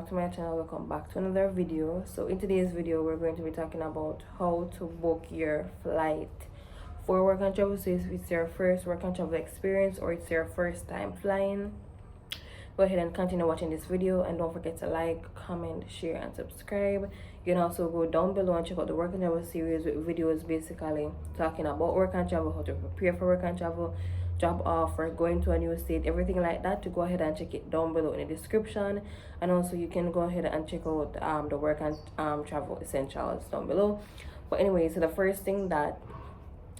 back to my channel. Welcome back to another video. So in today's video we're going to be talking about how to book your flight for work and travel. So if it's your first work and travel experience or it's your first time flying, go ahead and continue watching this video, and don't forget to like, comment, share and subscribe. You can also go down below and check out the work and travel series with videos basically talking about work and travel, how to prepare for work and travel, job offer, going to a new state, everything like that. To go ahead and check it down below in the description. And also you can go ahead and check out the work and travel essentials down below. But anyway, so the first thing that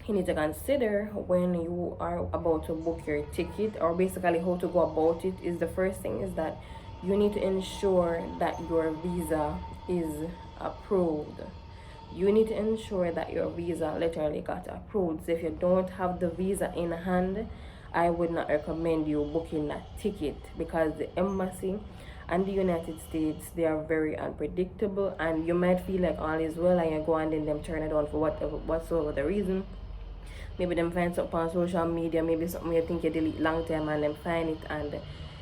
you need to consider when you are about to book your ticket, or basically how to go about it, is the first thing is that you need to ensure that your visa is approved. You need to ensure that your visa literally got approved. So if you don't have the visa in hand, I would not recommend you booking that ticket, because the embassy and the United States, they are very unpredictable, and you might feel like all is well and you go and then them turn it on for whatsoever the reason. Maybe them find something on social media, maybe something you think you delete long time and them find it, and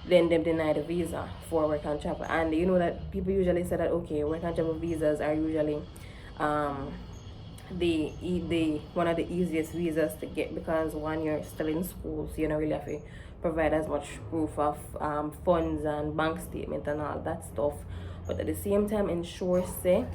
then them deny the visa for work and travel. And you know that people usually say that okay, work and travel visas are usually the one of the easiest visas to get, because when you're still in school, so you don't really have to provide as much proof of funds and bank statement and all that stuff. But at the same time, ensure say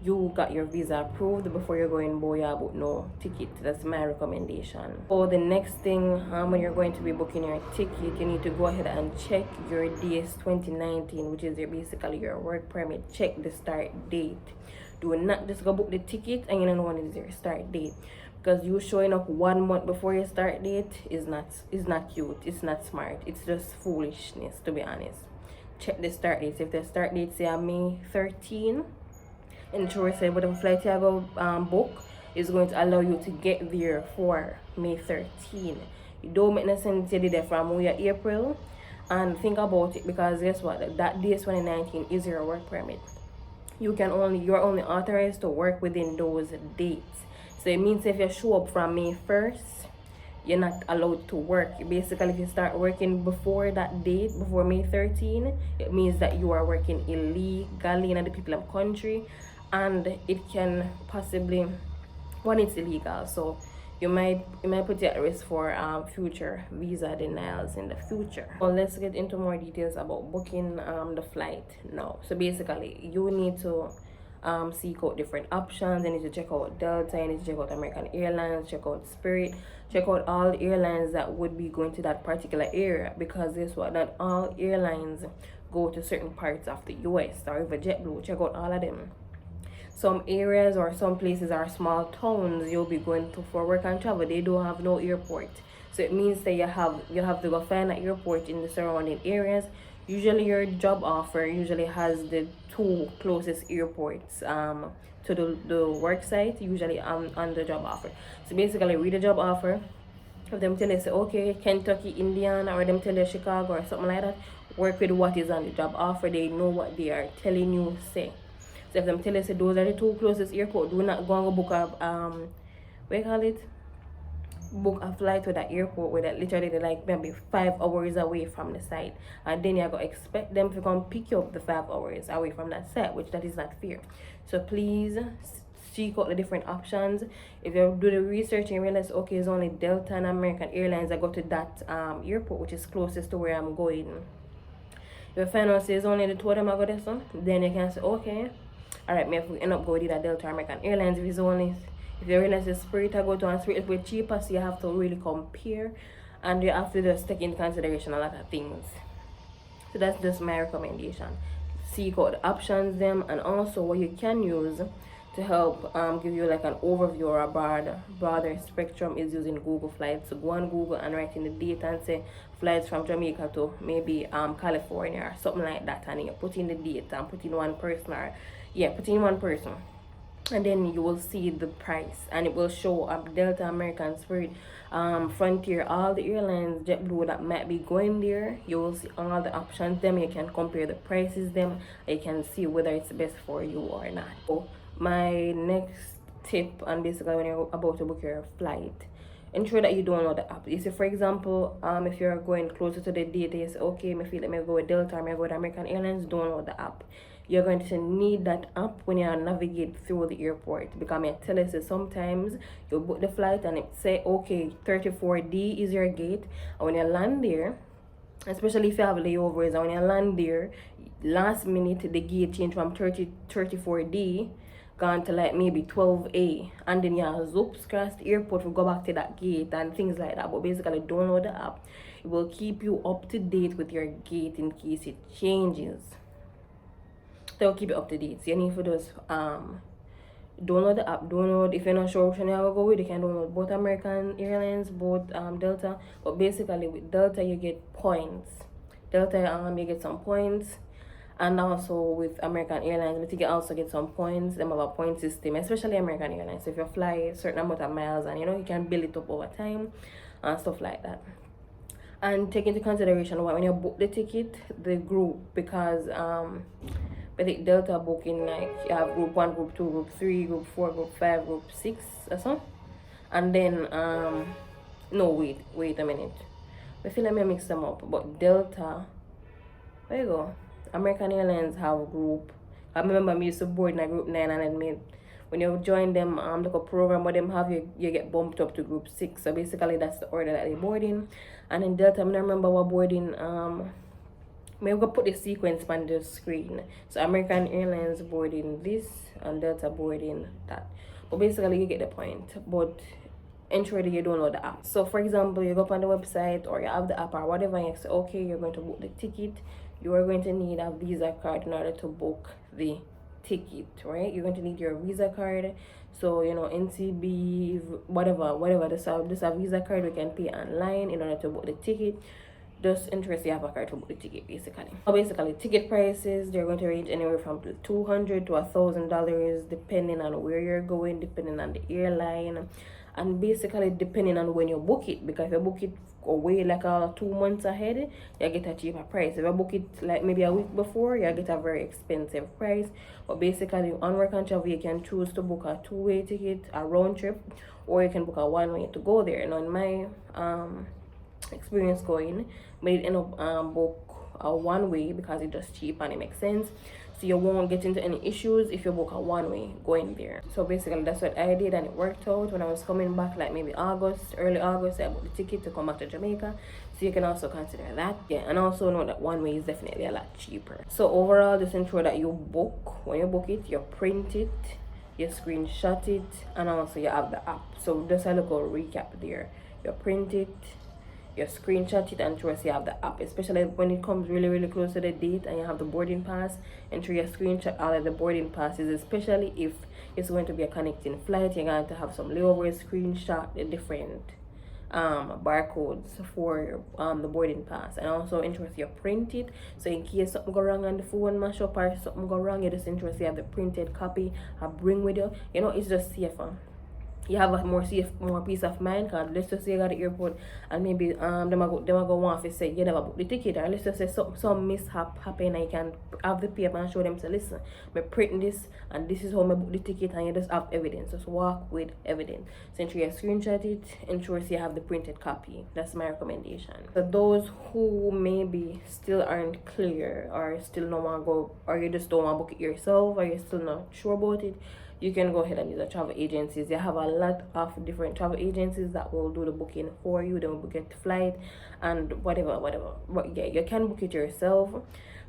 you got your visa approved before you're going boya about no ticket. That's my recommendation. So the next thing, when you're going to be booking your ticket, you need to go ahead and check your DS 2019, which is basically your work permit. Check the start date. Do not just go book the ticket and you don't know when is your start date, because you showing up 1 month before your start date is not cute. It's not smart. It's just foolishness, to be honest. Check the start date. If the start date say May 13, ensure say whatever flight you go book is going to allow you to get there for May 13. You don't make no sense you did it from April. And think about it, because guess what, that day 2019 is your work permit. You're only authorized to work within those dates. So it means if you show up from May 1st, you're not allowed to work. Basically, if you start working before that date, before May 13, it means that you are working illegally in the people country, and it can possibly, when it's illegal, so you might put you at risk for future visa denials in the future. Well, let's get into more details about booking the flight now. So basically, you need to seek out different options. You need to check out Delta, you need to check out American Airlines, check out Spirit, check out all the airlines that would be going to that particular area, because guess what, not all airlines go to certain parts of the US, or even JetBlue. Check out all of them. Some areas or some places are small towns you'll be going to for work and travel, they don't have no airport. So it means that you have to go find an airport in the surrounding areas. Usually your job offer usually has the 2 closest airports to the work site, usually on the job offer. So basically read the job offer. If them tell you say okay, Kentucky, Indiana, or them tell you Chicago or something like that, work with what is on the job offer. They know what they are telling you say. So if them tell you say those are the 2 closest airport, do not go and book a book a flight to that airport where that literally they're like maybe 5 hours away from the site, and then you're gonna expect them to come pick you up the 5 hours away from that site, which that is not fair. So please seek out the different options. If you do the research and realize okay, it's only Delta and American Airlines that go to that airport which is closest to where I'm going, if you find out say it's only the 2 of them I go there, so then you can say okay, alright, me if we end up going to that Delta American Airlines, if you realize the Spirit I go to and Spirit is cheaper, so you have to really compare, and you have to just take into consideration a lot of things. So that's just my recommendation. Seek out the options them, and also what you can use to help give you like an overview or a broader spectrum is using Google Flights. So go on Google and write in the date and say flights from Jamaica to maybe California or something like that, and you put in the date and put in one person, or put in one person, and then you will see the price, and it will show up Delta, American, Spirit, Frontier, all the airlines, JetBlue that might be going there. You will see all the options them. You can compare the prices them. You can see whether it's best for you or not. So my next tip, and basically when you're about to book your flight, ensure that you download the app. You see, for example, if you're going closer to the date, you say, okay, I feel like I go with Delta, I go with American Airlines, download the app. You're going to need that app when you navigate through the airport, because I tell you, sometimes you book the flight and it say, okay, 34D is your gate, and when you land there, especially if you have layovers, and when you land there, last minute the gate change from 34D gone to like maybe 12A, and then you have zoops across the airport to go back to that gate and things like that. But basically, download the app. It will keep you up to date with your gate in case it changes. They'll keep you up to date. So you need for those download the app. Download, if you're not sure which one you have to go with, you can download both American Airlines, both Delta. But basically with Delta you get points. Delta you get some points. And also with American Airlines, I think you also get some points. They have a point system, especially American Airlines. So if you fly a certain amount of miles, and you can build it up over time and stuff like that. And take into consideration when you book the ticket, the group, because I think Delta booking, like you have group 1, group 2, group 3, group 4, group 5, group 6 or so. And then no, wait a minute, I feel like I mix them up. But Delta, there you go, American Airlines have group. I remember I used to board in a group 9, and then when you join them like a program where them have you get bumped up to group 6. So basically that's the order that they board in. And in Delta, I remember what boarding maybe we'll put the sequence on the screen. So American Airlines boarding this and Delta boarding that. But basically you get the point. But ensure that you download the app. So for example, you go up on the website or you have the app or whatever, and you say, okay, you're going to book the ticket. You are going to need a Visa card in order to book the ticket, right? You're going to need your Visa card. So NCB, whatever, this a Visa card we can pay online in order to book the ticket. Just ensure you have a card to book the ticket, basically. So basically, ticket prices, they're going to range anywhere from $200 to $1,000 depending on where you're going, depending on the airline, and basically depending on when you book it. Because if you book it away like 2 months ahead, you get a cheaper price. If you book it like maybe a week before, you get a very expensive price. But basically, on Work and Travel, you can choose to book a 2-way ticket, a round trip, or you can book a 1-way to go there. And on my experience going, but it end up book a 1-way because it's just cheap and it makes sense. So you won't get into any issues if you book a 1-way going there. So basically that's what I did, and it worked out. When I was coming back, like maybe early August, I booked the ticket to come back to Jamaica. So you can also consider that. Yeah, and also know that 1-way is definitely a lot cheaper. So overall, just ensure that you book. When you book it, you print it, you screenshot it, and also you have the app. So just a little recap there. You print it, you screenshot it, and trust you have the app, especially when it comes really close to the date and you have the boarding pass. Ensure you screenshot all of the boarding passes, especially if it's going to be a connecting flight. You're going to have some layovers. Screenshot the different barcodes for the boarding pass, and also ensure you print it, so in case something go wrong on the phone mash up or something go wrong, you just ensure you have the printed copy bring with you. It's just safer. You have a more peace of mind, because let's just say you got the airport and maybe them go want to say you never booked the ticket, or let's just say some mishap happen and you can have the paper and show them, say, listen, I print this and this is how I booked the ticket, and you just have evidence. Just walk with evidence. So ensure you screenshot it, ensure you have the printed copy. That's my recommendation. For those who maybe still aren't clear, or still don't want to go, or you just don't want to book it yourself, or you're still not sure about it, you can go ahead and use the travel agencies. They have a lot of different travel agencies that will do the booking for you. They will book your flight and whatever. But yeah, you can book it yourself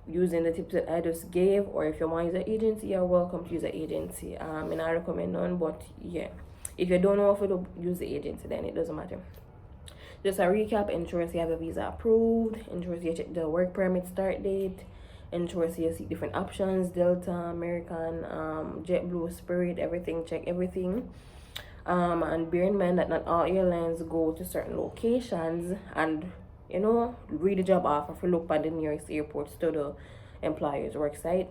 using the tips that I just gave, or if you want to use an agency, you're welcome to use an agency. And I recommend none, but yeah, if you don't know if to use the agency, then it doesn't matter. Just a recap: ensure you have a visa approved, ensure you check the work permit start date, ensure you see different options, Delta, American, JetBlue, Spirit, everything. Check everything. And bear in mind that not all airlines go to certain locations, and read the job offer for look at the nearest airports to the employer's work site.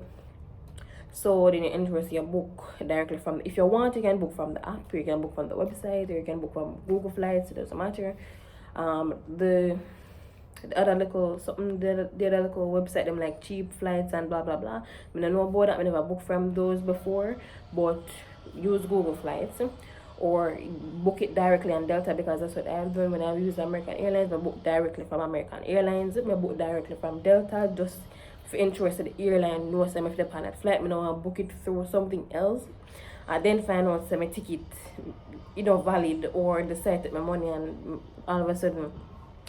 So then you ensure you book directly from, if you want, you can book from the app, or you can book from the website, or you can book from Google Flights. It doesn't matter. The other little website, them like cheap flights and blah blah blah. I don't know about that. I never booked from those before, but use Google Flights. or book it directly on Delta, because that's what I've done when I've used American Airlines. I book directly from American Airlines. I book directly from Delta, just if you're interested the airline knows them if they're on that flight. I don't want to book it through something else. I then find out my ticket, valid, or decide to take my money and all of a sudden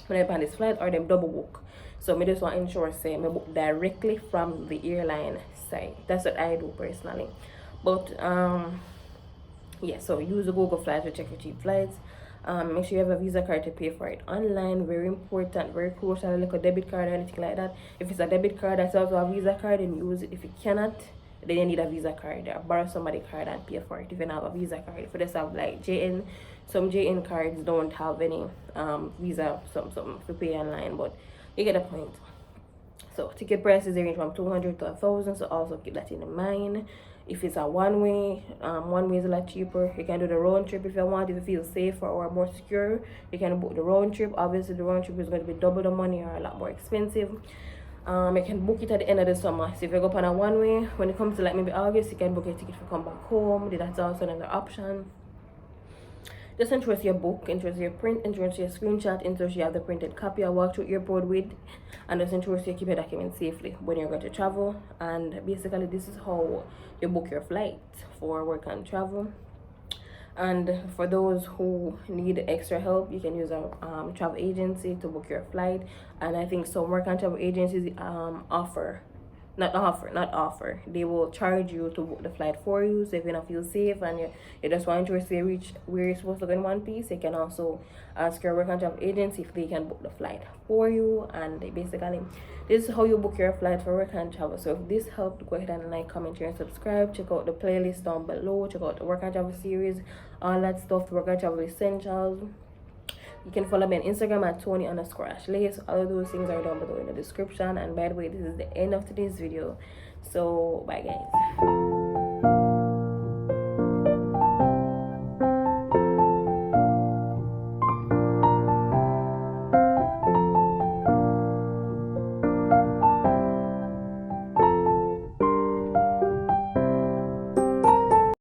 when I plan this flight or them double book. So I just want to ensure say I book directly from the airline site. That's what I do personally. But yeah, so use the Google Flights to check for cheap flights. Make sure you have a Visa card to pay for it online. Very important, very crucial. Like a debit card or anything like that. If it's a debit card that's also a Visa card, then use it. If you cannot, then you need a Visa card or borrow somebody's card and pay for it if you don't have a Visa card. If you just have like JN, some JN cards don't have any Visa something to pay online, but you get the point. So ticket prices range from 200 to 1,000, so also keep that in mind. If it's a one-way is a lot cheaper. You can do the round trip if you want. If you feel safer or more secure, you can book the round trip. Obviously the round trip is going to be double the money or a lot more expensive. You can book it at the end of the summer. So if you go on a one-way, when it comes to like maybe August, you can book a ticket to come back home. That's also another option. Just ensure your book, ensure your print, ensure your screenshot, ensure you have the printed copy I walk through airport with, and just ensure you keep your document safely when you're going to travel. And basically this is how you book your flight for work and travel. And for those who need extra help, you can use a travel agency to book your flight. And I think some work and travel agencies not offer, they will charge you to book the flight for you. So if you don't feel safe and you just want to reach where you're supposed to go in one piece, you can also ask your work and travel agency if they can book the flight for you. And basically this is how you book your flight for work and travel. So if this helped, go ahead and like, comment, share, and subscribe. Check out the playlist down below. Check out the work and travel series, all that stuff, the work and travel essentials. You can follow me on Instagram at Toni-Ashlaay. So all of those things are down below in the description. And by the way, this is the end of today's video. So bye guys.